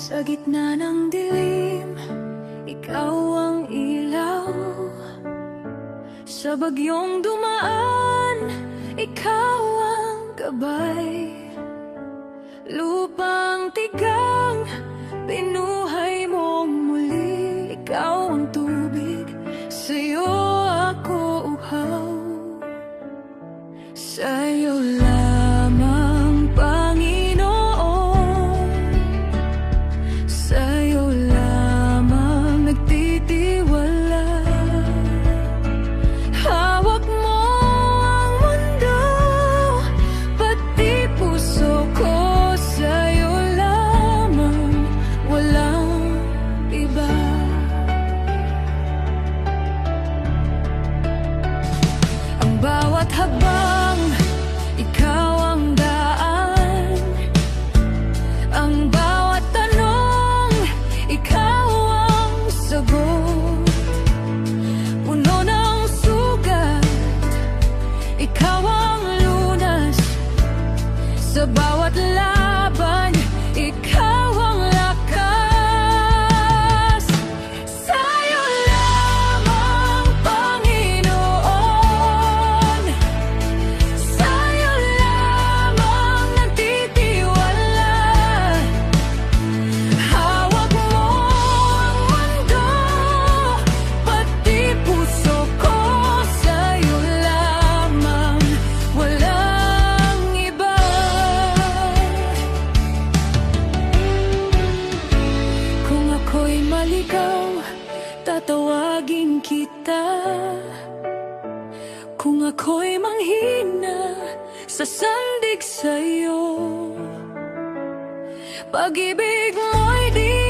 Sa gitna ng dilim, ikaw ang ilaw. Sa bagyong dumaan, ikaw ang gabay. Lupang tigang, binuhay mong muli. Ikaw ang tubig, sa'yo ako uhaw. Sa'yo lamang, Panginoon. Sa'yo lamang nagtitiwala. Hawak mo ang mundo, pati puso ko. Sa'yo lamang, walang iba. Ang bawat habang, ikaw ang daan. Ang bawat tanong, ikaw ang sagot. Puno ng sugat, ikaw ang lunas. Sa bawat laban, ikaw ang lakas. Sa'yo lamang, Panginoon. Sa'yo lamang nagtitiwala. Hawak mo ang mundo, pati puso ko. Sa'yo lamang, walang iba. Kung ako'y maligaw, tatawagin kita. Kung ako'y manghina, sasandig sa'yo. Pag-ibig mo'y di